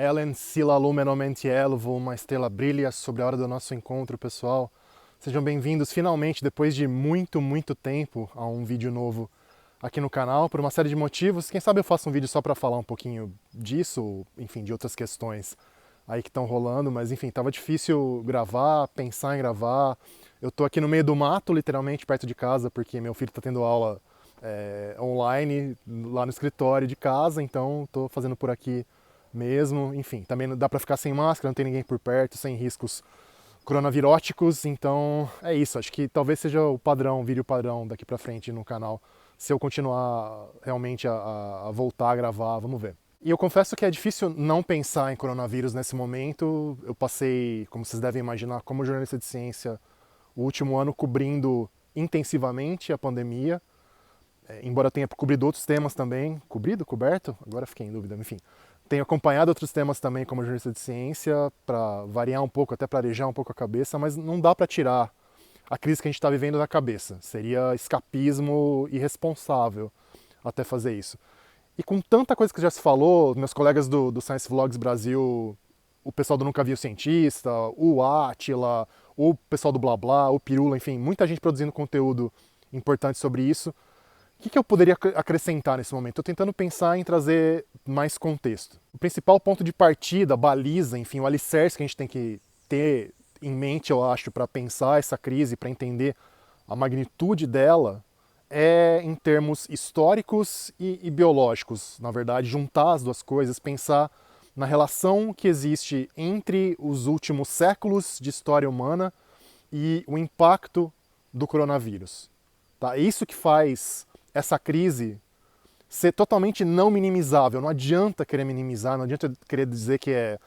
Ellen Sila Lumen Omentielvo, uma estrela brilha sobre a hora do nosso encontro, pessoal. Sejam bem-vindos finalmente, depois de muito tempo, a um vídeo novo aqui no canal, por uma série de motivos. Quem sabe eu faço um vídeo só para falar um pouquinho disso, enfim, de outras questões aí que estão rolando, mas enfim, tava difícil gravar, pensar em gravar. Eu tô aqui no meio do mato, literalmente, perto de casa, porque meu filho tá tendo aula online lá no escritório de casa, então tô fazendo por aqui mesmo. Enfim, também não dá para ficar sem máscara, não tem ninguém por perto, sem riscos coronaviróticos, então é isso. Acho que talvez seja o padrão, vídeo padrão daqui para frente no canal, se eu continuar realmente a voltar a gravar, vamos ver. E eu confesso que é difícil não pensar em coronavírus nesse momento. Eu passei, como vocês devem imaginar, como jornalista de ciência, o último ano cobrindo intensivamente a pandemia, embora eu tenha cobrido outros temas também. Cobrido? Coberto? Agora fiquei em dúvida, enfim. Tenho acompanhado outros temas também como jornalista de ciência, para variar um pouco, até para arejar um pouco a cabeça, mas não dá para tirar a crise que a gente está vivendo da cabeça. Seria escapismo irresponsável até fazer isso. E com tanta coisa que já se falou, meus colegas do Science Vlogs Brasil, o pessoal do Nunca Vi o Cientista, o Átila, o pessoal do Blá Blá, o Pirula, enfim, muita gente produzindo conteúdo importante sobre isso. O que eu poderia acrescentar nesse momento? Estou tentando pensar em trazer mais contexto. O principal ponto de partida, baliza, enfim, o alicerce que a gente tem que ter em mente, eu acho, para pensar essa crise, para entender a magnitude dela, é em termos históricos e biológicos. Na verdade, juntar as duas coisas, pensar na relação que existe entre os últimos séculos de história humana e o impacto do coronavírus. Tá? É isso que faz essa crise ser totalmente não minimizável. Não adianta querer minimizar, não adianta querer dizer que é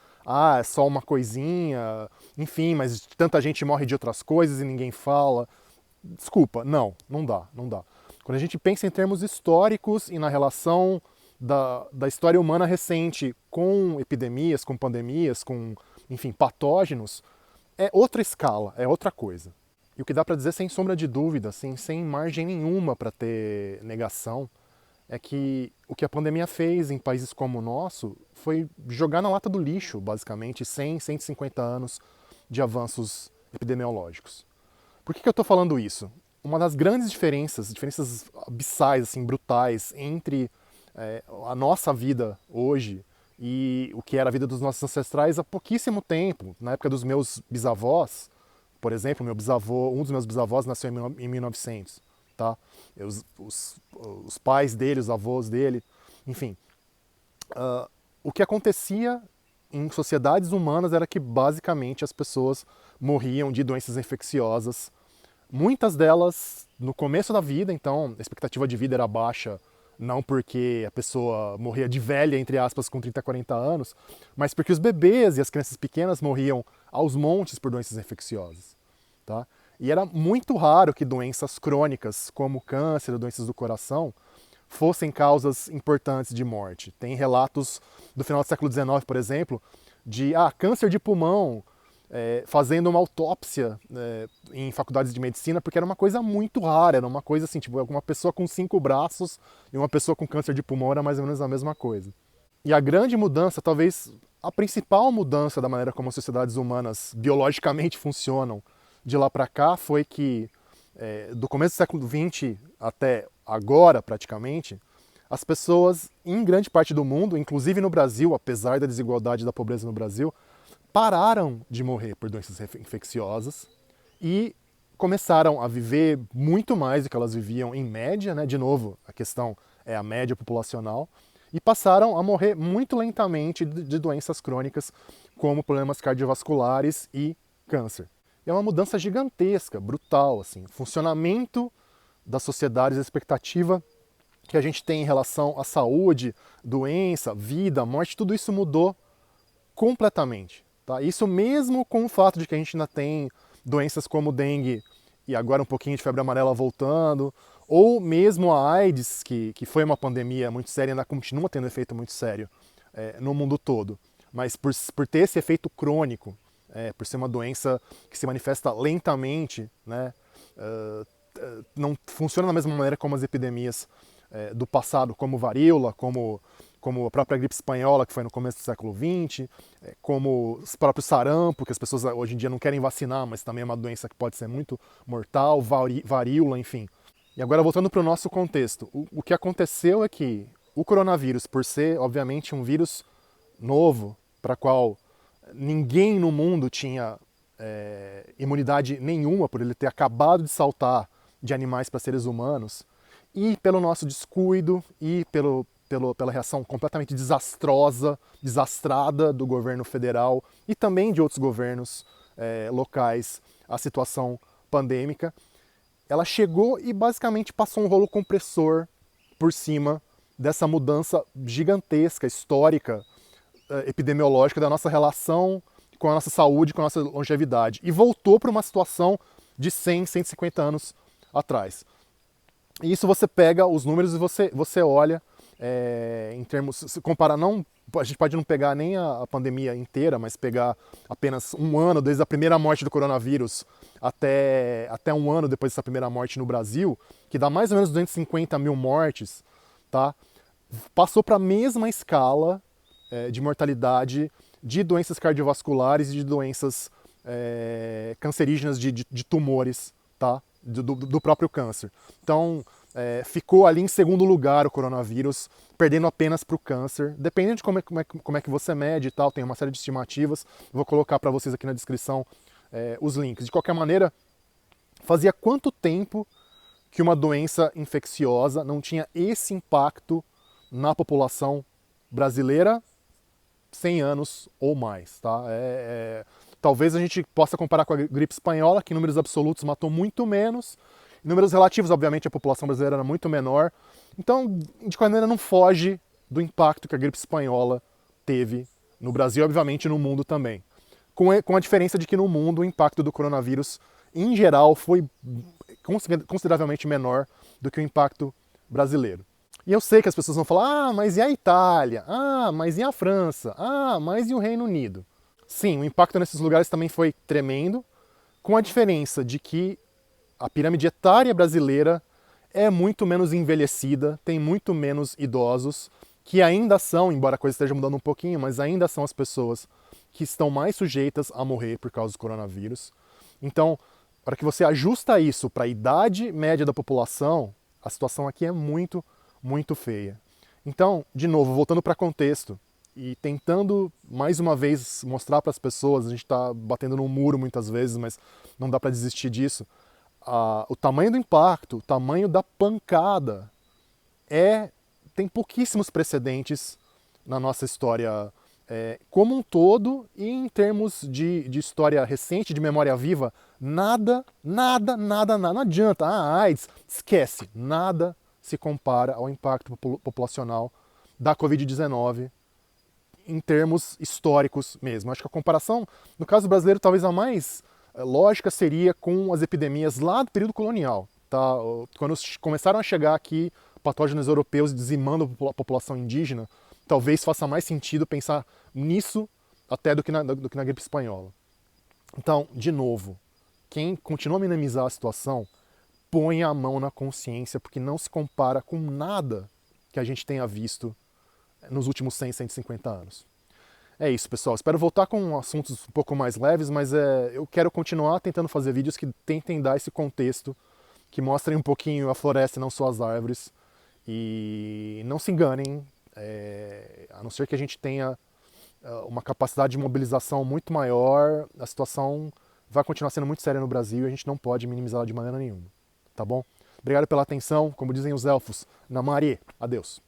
só uma coisinha, enfim, mas tanta gente morre de outras coisas e ninguém fala. Desculpa, não dá. Quando a gente pensa em termos históricos e na relação da história humana recente com epidemias, com pandemias, com, enfim, patógenos, é outra escala, é outra coisa. E o que dá para dizer sem sombra de dúvida, assim, sem margem nenhuma para ter negação, é que o que a pandemia fez em países como o nosso foi jogar na lata do lixo, basicamente, 100, 150 anos de avanços epidemiológicos. Por que eu estou falando isso? Uma das grandes diferenças abissais, assim, brutais, entre a nossa vida hoje e o que era a vida dos nossos ancestrais há pouquíssimo tempo. Na época dos meus bisavós, por exemplo, um dos meus bisavós nasceu em 1900, tá? Os pais dele, os avós dele, enfim. O que acontecia em sociedades humanas era que basicamente as pessoas morriam de doenças infecciosas, muitas delas no começo da vida, então a expectativa de vida era baixa, não porque a pessoa morria de velha, entre aspas, com 30, 40 anos, mas porque os bebês e as crianças pequenas morriam aos montes por doenças infecciosas. Tá? E era muito raro que doenças crônicas, como câncer ou doenças do coração, fossem causas importantes de morte. Tem relatos do final do século XIX, por exemplo, de câncer de pulmão, fazendo uma autópsia em faculdades de medicina, porque era uma coisa muito rara, era uma coisa assim, tipo, uma pessoa com 5 braços e uma pessoa com câncer de pulmão era mais ou menos a mesma coisa. E a grande mudança, talvez a principal mudança da maneira como as sociedades humanas biologicamente funcionam de lá para cá, foi que do começo do século XX até agora, praticamente, as pessoas, em grande parte do mundo, inclusive no Brasil, apesar da desigualdade da pobreza no Brasil, pararam de morrer por doenças infecciosas e começaram a viver muito mais do que elas viviam em média, né? De novo, a questão é a média populacional, e passaram a morrer muito lentamente de doenças crônicas, como problemas cardiovasculares e câncer. E é uma mudança gigantesca, brutal, assim. Funcionamento das sociedades, a expectativa que a gente tem em relação à saúde, doença, vida, morte, tudo isso mudou completamente. Tá? Isso mesmo com o fato de que a gente ainda tem doenças como dengue e agora um pouquinho de febre amarela voltando, ou mesmo a AIDS, que foi uma pandemia muito séria e ainda continua tendo efeito muito sério no mundo todo. Mas por ter esse efeito crônico, por ser uma doença que se manifesta lentamente, né, não funciona da mesma maneira como as epidemias do passado, como varíola, como como a própria gripe espanhola, que foi no começo do século XX, como os próprios sarampo, que as pessoas hoje em dia não querem vacinar, mas também é uma doença que pode ser muito mortal, varíola, enfim. E agora, voltando para o nosso contexto, o que aconteceu é que o coronavírus, por ser, obviamente, um vírus novo, para qual ninguém no mundo tinha imunidade nenhuma, por ele ter acabado de saltar de animais para seres humanos, e pelo nosso descuido e pela reação completamente desastrosa, desastrada do governo federal e também de outros governos locais à situação pandêmica, ela chegou e basicamente passou um rolo compressor por cima dessa mudança gigantesca, histórica, epidemiológica da nossa relação com a nossa saúde, com a nossa longevidade. E voltou para uma situação de 100, 150 anos atrás. E isso você pega os números e você olha em termos, se comparar, não, a gente pode não pegar nem a pandemia inteira, mas pegar apenas um ano, desde a primeira morte do coronavírus até um ano depois dessa primeira morte no Brasil, que dá mais ou menos 250 mil mortes, tá? Passou para a mesma escala de mortalidade de doenças cardiovasculares e de doenças cancerígenas de tumores, tá? Do próprio câncer. Então, ficou ali em segundo lugar o coronavírus, perdendo apenas para o câncer. Dependendo de como é que você mede e tal, tem uma série de estimativas. Vou colocar para vocês aqui na descrição os links. De qualquer maneira, fazia quanto tempo que uma doença infecciosa não tinha esse impacto na população brasileira? 100 anos ou mais, tá? Talvez a gente possa comparar com a gripe espanhola, que em números absolutos matou muito menos. Em números relativos, obviamente, a população brasileira era muito menor. Então, de qualquer maneira, não foge do impacto que a gripe espanhola teve no Brasil e, obviamente, no mundo também. Com a diferença de que no mundo o impacto do coronavírus, em geral, foi consideravelmente menor do que o impacto brasileiro. E eu sei que as pessoas vão falar, mas e a Itália? Ah, mas e a França? Ah, mas e o Reino Unido? Sim, o impacto nesses lugares também foi tremendo, com a diferença de que a pirâmide etária brasileira é muito menos envelhecida, tem muito menos idosos, que ainda são, embora a coisa esteja mudando um pouquinho, mas ainda são as pessoas que estão mais sujeitas a morrer por causa do coronavírus. Então, para que você ajusta isso para a idade média da população, a situação aqui é muito, muito feia. Então, de novo, voltando para contexto e tentando mais uma vez mostrar para as pessoas, a gente está batendo num muro muitas vezes, mas não dá para desistir disso. O tamanho do impacto, o tamanho da pancada tem pouquíssimos precedentes na nossa história como um todo, e em termos de história recente, de memória viva, nada, não adianta. AIDS, esquece, nada se compara ao impacto populacional da Covid-19 em termos históricos mesmo. Acho que a comparação, no caso brasileiro, talvez a mais lógica seria com as epidemias lá do período colonial. Tá? Quando começaram a chegar aqui patógenos europeus dizimando a população indígena, talvez faça mais sentido pensar nisso até do que na gripe espanhola. Então, de novo, quem continua a minimizar a situação, põe a mão na consciência, porque não se compara com nada que a gente tenha visto nos últimos 100, 150 anos. É isso, pessoal. Espero voltar com assuntos um pouco mais leves, mas eu quero continuar tentando fazer vídeos que tentem dar esse contexto, que mostrem um pouquinho a floresta e não só as árvores. E não se enganem, a não ser que a gente tenha uma capacidade de mobilização muito maior, a situação vai continuar sendo muito séria no Brasil e a gente não pode minimizá-la de maneira nenhuma. Tá bom? Obrigado pela atenção. Como dizem os elfos, Namari, adeus.